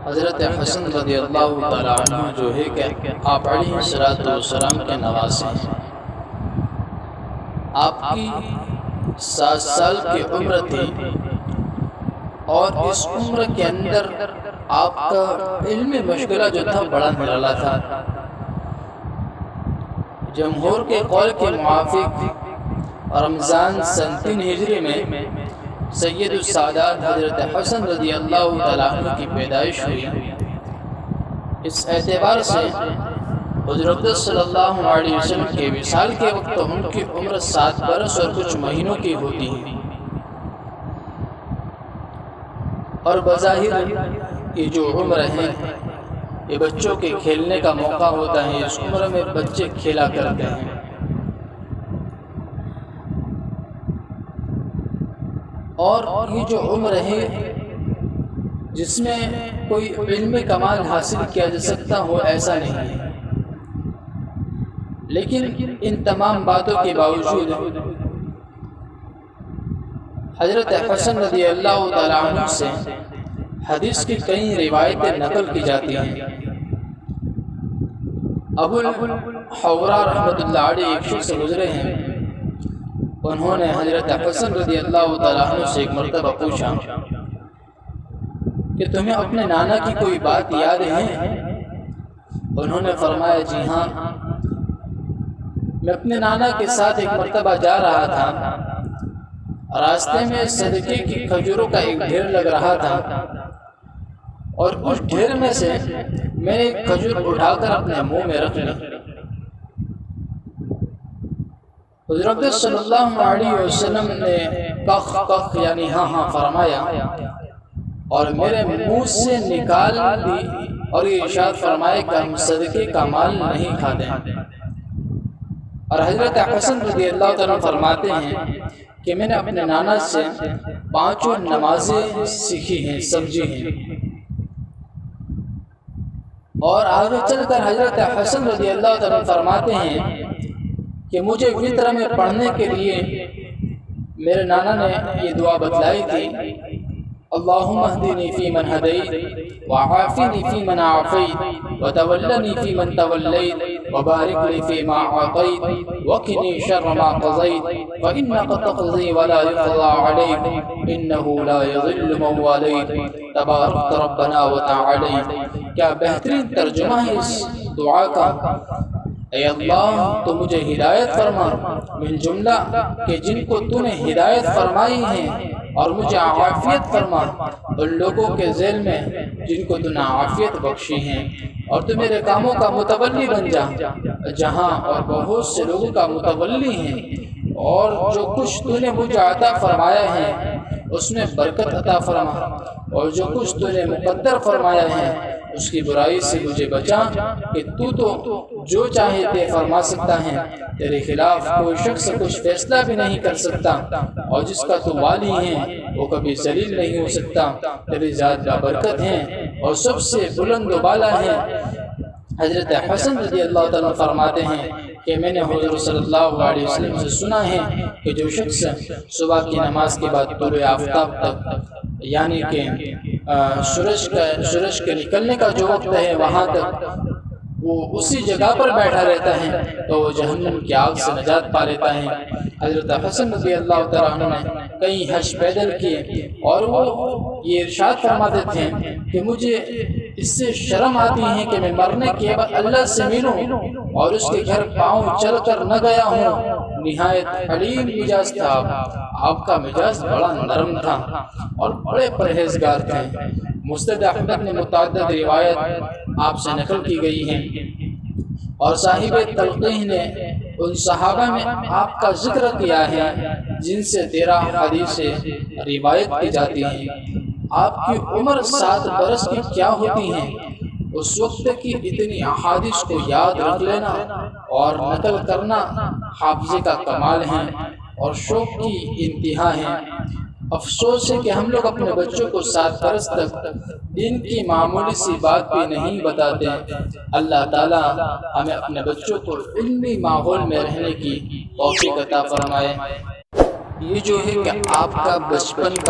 حضرت حسن رضی اللہ تعالیٰ عنہ جو ہے کہ آپ علیہ السلام کے نواسے ہیں۔ آپ کی 7 سال کی عمر تھی اور اس عمر کے اندر آپ کا علمی مشغلہ جو تھا بڑا نرالا تھا۔ جمہور کے قول کے موافق رمضان سن 3 ہجری میں سید السادات حضرت حسن رضی اللہ تعالیٰ عنہ کی پیدائش ہوئی۔ اس اعتبار سے حضور اقدس صلی اللہ علیہ وسلم کے وصال کے وقت ان کی عمر 7 برس اور کچھ مہینوں کی ہوتی ہے، اور بظاہر یہ جو عمر ہے یہ بچوں کے کھیلنے کا موقع ہوتا ہے۔ اس عمر میں بچے کھیلا کرتے ہیں، اور یہ جو عمر ہے جس میں کوئی علمی کمال حاصل کیا جا سکتا ہو ایسا نہیں ہے، لیکن ان تمام باتوں کے باوجود حضرت حسن رضی اللہ تعالیٰ عنہ سے حدیث کی کئی روایتیں نقل کی جاتی ہیں۔ ابو الحورا رحمۃ اللہ علیہ ایک شخص گزرے ہیں، انہوں نے حضرت حسن رضی اللہ تعالیٰ عنہ سے ایک مرتبہ پوچھا کہ تمہیں اپنے نانا کی کوئی بات یاد ہے؟ انہوں نے فرمایا جی ہاں، میں اپنے نانا کے ساتھ ایک مرتبہ جا رہا تھا، راستے میں صدقے کی کھجوروں کا ایک ڈھیر لگ رہا تھا، اور اس ڈھیر میں سے میں نے ایک کھجور اٹھا کر اپنے منہ میں رکھ لی۔ حضور اقدس صلی اللہ علیہ وسلم نے کخ کخ یعنی ہاں ہاں فرمایا اور میرے منہ سے نکال دی، اور یہ ارشاد فرمایا کہ ہم صدقے کا مال نہیں کھاتے ہیں۔ اور حضرت حسن رضی اللہ تعالیٰ فرماتے ہیں کہ میں نے اپنے نانا سے 5 نمازیں سیکھی ہیں، سمجھی ہیں، اور آگے چل کر حضرت حسن رضی اللہ تعالیٰ فرماتے ہیں کہ مجھے وطر میں پڑھنے کے لیے میرے نانا نے یہ دعا بتلائی تھی، اللہم اہدنی فی من ہدیت وعافنی فی من عافیت وتولنی فی من تولیت وبارک لی فی ما اعطیت وقنی شر ما قضیت فإنک تقضی ولا یقضى علیک انہ لا یضل من والیت تبارک ربنا وتعالیت۔ کیا بہترین ترجمہ ہے اس دعا کا، اے اللہ تو مجھے ہدایت فرما، من جملہ کہ جن کو تو نے ہدایت فرمائی ہے، اور مجھے عافیت فرما ان لوگوں کے ذیل میں جن کو تو نے عافیت بخشی ہیں، اور تو میرے کاموں کا متولی بن جا جہاں اور بہت سے لوگوں کا متولی ہیں، اور جو کچھ تو نے مجھے عطا فرمایا ہے اس میں برکت عطا فرما، اور جو کچھ تو نے مقدر فرمایا ہے اس کی برائی سے مجھے بچا، کہ تو جو چاہے تے فرما سکتا ہے، تیرے خلاف کوئی شخص کچھ فیصلہ بھی نہیں کر سکتا، اور جس کا تو والی ہے وہ کبھی ذلیل نہیں ہو سکتا، تیری ذات بابرکت ہے اور سب سے بلند و بالا ہے۔ حضرت حسن رضی اللہ تعالیٰ فرماتے ہیں کہ میں نے حضور صلی اللہ علیہ وسلم سے سنا ہے کہ جو شخص صبح کی نماز کے بعد طلوع آفتاب تک یعنی کہ سورج کے نکلنے کا جو وقت ہے وہاں تک وہ اسی جگہ پر بیٹھا رہتا ہے تو وہ جہنم کی آگ سے نجات پا لیتا ہے۔ حضرت حسن رضی اللہ تعالیٰ عنہ نے کئی حج پیدل کیے، اور وہ یہ ارشاد فرماتے تھے کہ مجھے اس سے شرم آتی ہے کہ میں مرنے کے بعد اللہ سے ملوں اور اس کے گھر پاؤں چل کر نہ گیا ہوں۔ نہایت حلیم مزاج تھا آپ کا، مزاج بڑا نرم تھا اور بڑے پرہیزگار تھے۔ مسند احمد میں متعدد روایت آپ سے نقل کی گئی ہیں، اور صاحب تلقیح نے ان صحابہ میں آپ کا ذکر کیا ہے جن سے 13 حدیثیں روایت کی جاتی ہیں۔ آپ کی عمر 7 برس کی کیا ہوتی ہے، اس وقت کی اتنی احادیث کو یاد رکھ لینا اور نقل کرنا حافظے کا کمال ہے اور شوق کی انتہا ہے۔ افسوس ہے کہ ہم لوگ اپنے بچوں کو 7 برس تک دین کی معمولی سی بات بھی نہیں بتاتے۔ اللہ تعالیٰ ہمیں اپنے بچوں کو علمی ماحول میں رہنے کی توفیق عطا فرمائے۔ یہ جو ہے کہ آپ کا بچپن کا